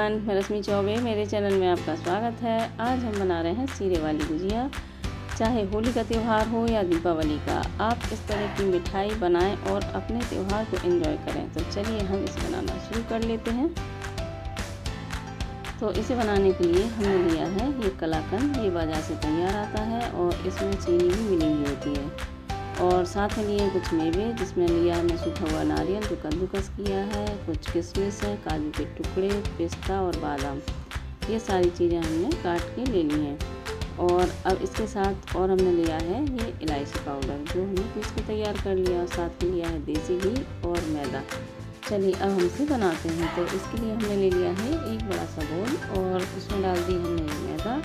Everyone, मैं रश्मि चौबे, मेरे channel में आपका स्वागत है। आज हम बना रहे हैं सीरे वाली गुजिया। चाहे होली का त्यौहार हो या दीपावली का, आप इस तरह की मिठाई बनाएं और अपने त्यौहार को एंजॉय करें। तो चलिए हम इसे बनाना शुरू कर लेते हैं। तो इसे बनाने के लिए हमने लिया है ये कलाकंद। ये बाजार से तैयार आता है और इसमें चीनी भी मिली हुई होती है। और साथ में लिए कुछ मेवे, जिसमें लिया हमने सूखा हुआ नारियल जो कद्दूकस किया है, कुछ किशमिश है, काजू के टुकड़े, पिस्ता और बादाम। ये सारी चीज़ें हमने काट के ले ली हैं। और अब इसके साथ और हमने लिया है ये इलायची पाउडर जो हमने पीस के तैयार कर लिया। और साथ में लिया है देसी घी और मैदा। चलिए अब हम इसे बनाते हैं। तो इसके लिए हमने ले लिया है एक बड़ा सा बोल और उसमें डाल दी हमने मैदा।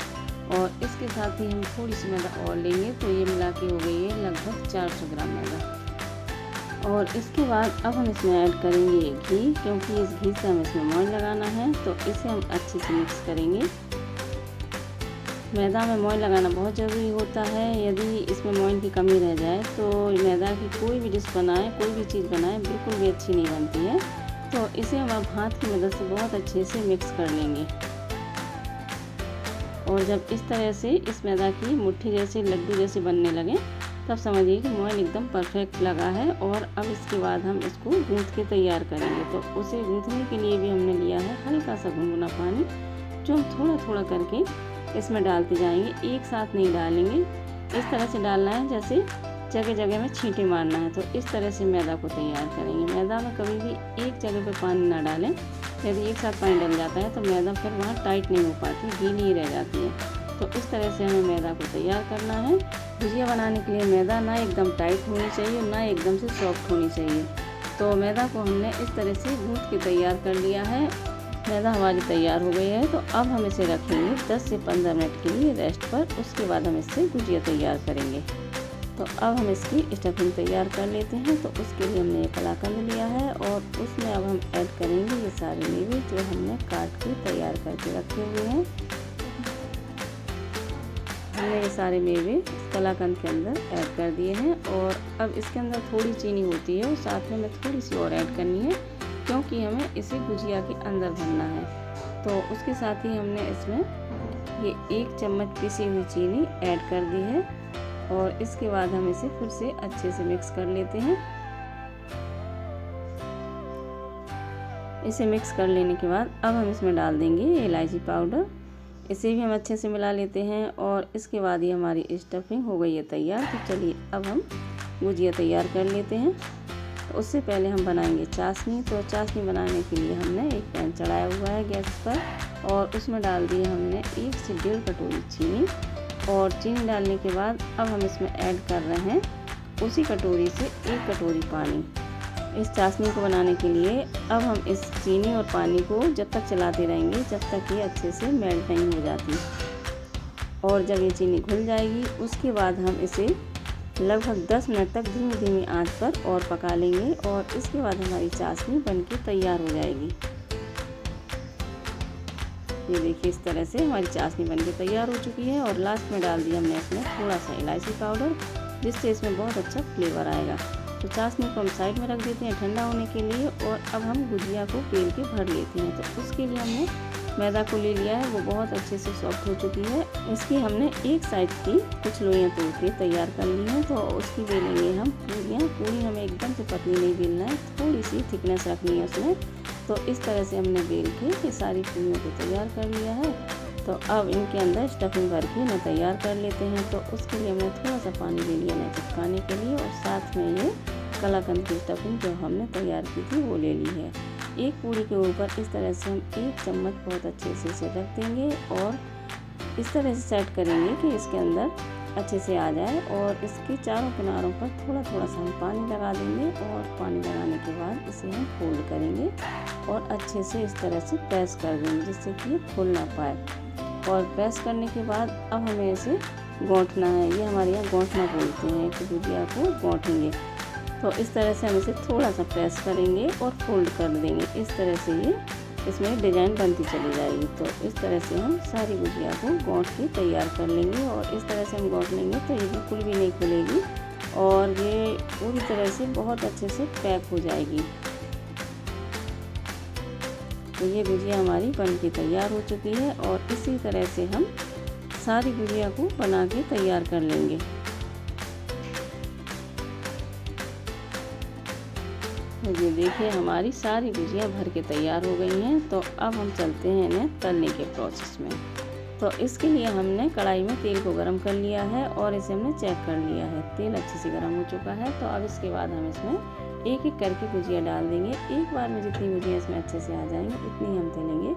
और इसके साथ ही हम थोड़ी सी मैदा और लेंगे, तो ये मिला के हो गई है लगभग 400 ग्राम मैदा। और इसके बाद अब हम इसमें ऐड करेंगे घी, क्योंकि इस घी से हम इसमें मोइन लगाना है। तो इसे हम अच्छे से मिक्स करेंगे। मैदा में मोइन लगाना बहुत ज़रूरी होता है। यदि इसमें मोइन की कमी रह जाए तो मैदा की कोई भी डिश बनाएं, कोई भी चीज़ बनाएं, बिल्कुल भी अच्छी नहीं बनती है। तो इसे हम अब हाथ की मदद से बहुत अच्छे से मिक्स कर लेंगे। और जब इस तरह से इस मैदा की मुट्ठी जैसे लड्डू जैसे बनने लगे, तब समझिए कि मोइन एकदम परफेक्ट लगा है। और अब इसके बाद हम इसको गूँथ के तैयार करेंगे। तो उसे गूँथने के लिए भी हमने लिया है हल्का सा गुनगुना पानी, जो हम थोड़ा थोड़ा करके इसमें डालते जाएंगे, एक साथ नहीं डालेंगे। इस तरह से डालना है जैसे जगह जगह में छींटे मारना है। तो इस तरह से मैदा को तैयार करेंगे। मैदा में कभी भी एक जगह पे पानी ना डालें। यदि एक साथ पानी डल जाता है तो मैदा फिर वहाँ टाइट नहीं हो पाती, गीली रह जाती है। तो इस तरह से हमें मैदा को तैयार करना है। गुजिया बनाने के लिए मैदा ना एकदम टाइट होनी चाहिए, ना एकदम से सॉफ्ट होनी चाहिए। तो मैदा को हमने इस तरह से गूँथ के तैयार कर लिया है। मैदा हमारी तैयार हो गई है। तो अब हम इसे रखेंगे 10 से 15 मिनट के लिए रेस्ट पर। उसके बाद हम इससे गुजिया तैयार करेंगे। तो अब हम इसकी स्टफिंग तैयार कर लेते हैं। तो उसके लिए हमने ये कलाकंद लिया है और उसमें अब हम ऐड करेंगे ये सारे मेवे जो हमने काट के तैयार करके रखे हुए हैं। हमने ये सारे मेवे कलाकंद के अंदर ऐड कर दिए हैं। और अब इसके अंदर थोड़ी चीनी होती है और साथ में हमें थोड़ी सी और ऐड करनी है, क्योंकि हमें इसे गुजिया के अंदर भरना है। तो उसके साथ ही हमने इसमें ये 1 चम्मच पिसी हुई चीनी ऐड कर दी है। और इसके बाद हम इसे फिर से अच्छे से मिक्स कर लेते हैं। इसे मिक्स कर लेने के बाद अब हम इसमें डाल देंगे इलायची पाउडर। इसे भी हम अच्छे से मिला लेते हैं। और इसके बाद ही हमारी स्टफिंग हो गई है तैयार। तो चलिए अब हम गुजिया तैयार कर लेते हैं। तो उससे पहले हम बनाएंगे चाशनी। तो चाशनी बनाने के लिए हमने एक पैन चढ़ाया हुआ है गैस पर और उसमें डाल दिए हमने 1 से 1.5 कटोरी चीनी। और चीनी डालने के बाद अब हम इसमें ऐड कर रहे हैं उसी कटोरी से 1 कटोरी पानी। इस चाशनी को बनाने के लिए अब हम इस चीनी और पानी को जब तक चलाते रहेंगे जब तक ये अच्छे से मेल्ट नहीं हो जाती। और जब ये चीनी घुल जाएगी उसके बाद हम इसे लगभग 10 मिनट तक धीमी धीमी आंच पर और पका लेंगे। और इसके बाद हमारी चाशनी बनके तैयार हो जाएगी। ये देखिए इस तरह से हमारी चाशनी बनके तैयार हो चुकी है। और लास्ट में डाल दिया हमने इसमें थोड़ा सा इलायची पाउडर, जिससे इसमें बहुत अच्छा फ्लेवर आएगा। तो चाशनी को हम साइड में रख देते हैं ठंडा होने के लिए। और अब हम गुजिया को बेल के भर लेते हैं। तो उसके लिए हमने मैदा को ले लिया है, वो बहुत अच्छे से सॉफ्ट हो चुकी है। इसकी हमने एक साइड की कुछ लोइयाँ तोड़ के तैयार कर ली हैं। तो उसकी बेलेंगे हम पूरियाँ। पूरी हमें एकदम से पतली नहीं बेलना है, थोड़ी सी थिकनेस रखनी है उसमें। तो इस तरह से हमने बेल के ये सारी पूरियों को तैयार कर लिया है। तो अब इनके अंदर स्टफिंग भर के इन्हें तैयार कर लेते हैं। तो उसके लिए हमने थोड़ा सा पानी ले लिया इन्हें चिपकाने के लिए। और साथ में ये कलाकंद की स्टफिंग जो हमने तैयार की थी वो ले ली है। एक पूरी के ऊपर इस तरह से हम 1 चम्मच बहुत अच्छे से इसे रख देंगे और इस तरह से सेट करेंगे कि इसके अंदर अच्छे से आ जाए। और इसके चारों किनारों पर थोड़ा थोड़ा सा हम पानी लगा देंगे। और पानी लगाने के बाद इसे हम फोल्ड करेंगे और अच्छे से इस तरह से प्रेस कर देंगे, जिससे कि ये फूल ना पाए। और प्रेस करने के बाद अब हमें इसे गौंठना है। ये हमारे यहाँ गौंठना बोलते हैं कि गुजिया को गौंठेंगे। तो इस तरह से हम इसे थोड़ा सा प्रेस करेंगे और फोल्ड कर देंगे। इस तरह से ये इसमें डिज़ाइन बनती चली जाएगी। तो इस तरह से हम सारी गुजिया को गौंठ के तैयार कर लेंगे। और इस तरह से हम गौंठ लेंगे तो ये बिल्कुल भी नहीं खुलेगी और ये पूरी तरह से बहुत अच्छे से पैक हो जाएगी। तो तो ये गुजिया हमारी बन के तैयार हो चुकी है और इसी तरह से हम सारी गुजिया को बना के तैयार कर लेंगे। तो ये देखिए हमारी सारी गुजिया भर के तैयार हो गई हैं। तो अब हम चलते हैं इन्हें तलने के प्रोसेस में। तो इसके लिए हमने कढ़ाई में तेल को गरम कर लिया है और इसे हमने चेक कर लिया है, तेल अच्छे से गरम हो चुका है। तो अब इसके बाद हम इसमें एक एक करके गुजिया डाल देंगे। एक बार में जितनी गुजिया इसमें अच्छे से आ जाएंगी उतनी हम तलेंगे।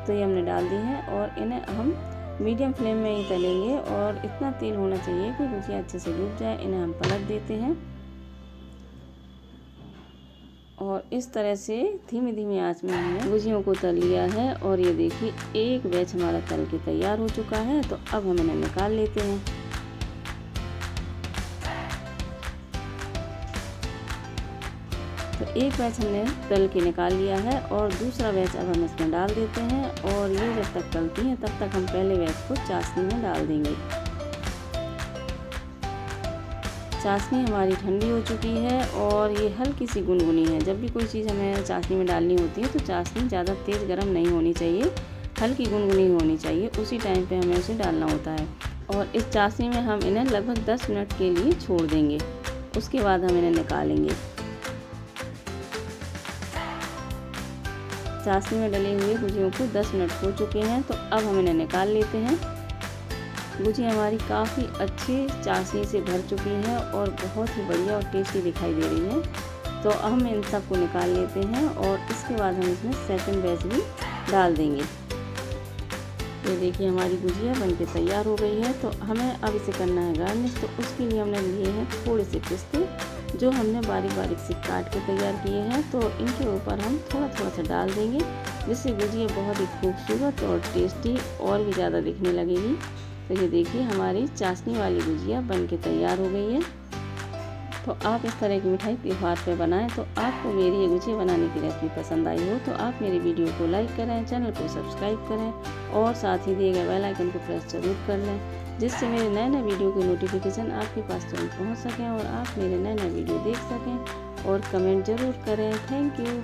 तो ये हमने डाल दी हैं और इन्हें हम मीडियम फ्लेम में ही तलेंगे और इतना तेल होना चाहिए कि गुजिया अच्छे से डूब जाए। इन्हें हम पलट देते हैं और इस तरह से धीमी धीमी आंच में हमने गुजियों को तल लिया है। और ये देखिए एक बैच हमारा तल के तैयार हो चुका है। तो अब हम इन्हें निकाल लेते हैं। तो एक बैच हमने तल के निकाल लिया है और दूसरा बैच अब हम इसमें डाल देते हैं। और ये जब तक तलती हैं तब तक हम पहले बैच को चाशनी में डाल देंगे। चाशनी हमारी ठंडी हो चुकी है और ये हल्की सी गुनगुनी है। जब भी कोई चीज़ हमें चाशनी में डालनी होती है तो चाशनी ज़्यादा तेज़ गर्म नहीं होनी चाहिए, हल्की गुनगुनी होनी चाहिए, उसी टाइम पे हमें उसे डालना होता है। और इस चाशनी में हम इन्हें लगभग 10 मिनट के लिए छोड़ देंगे, उसके बाद हम इन्हें निकालेंगे। चाशनी में डले हुए गुजियों को 10 मिनट हो चुके हैं। तो अब हम इन्हें निकाल लेते हैं। गुजिया हमारी काफ़ी अच्छी चाशनी से भर चुकी है और बहुत ही बढ़िया और टेस्टी दिखाई दे रही है। तो हम इन सब को निकाल लेते हैं और इसके बाद हम इसमें सेकंड बैच भी डाल देंगे। ये देखिए हमारी गुजिया बनके तैयार हो गई है। तो हमें अब इसे करना है गार्निश। तो उसके लिए हमने लिए हैं थोड़े से पिस्ते जो हमने बारीक बारीक से काट के तैयार किए हैं। तो इनके ऊपर हम थोड़ा थोड़ा सा डाल देंगे, जिससे गुजिया बहुत ही खूबसूरत और टेस्टी और भी ज़्यादा दिखने लगेगी। तो ये देखिए हमारी चाशनी वाली गुजिया बनके तैयार हो गई है। तो आप इस तरह की मिठाई त्योहार पे बनाएं। तो आपको मेरी ये गुजिया बनाने की रेसिपी पसंद आई हो तो आप मेरी वीडियो को लाइक करें, चैनल को सब्सक्राइब करें और साथ ही दिए गए बेल आइकन को प्रेस जरूर कर लें, जिससे मेरे नए नए वीडियो की नोटिफिकेशन आपके पास तुरंत पहुँच सकें और आप मेरे नए नए वीडियो देख सकें। और कमेंट ज़रूर करें। Thank you.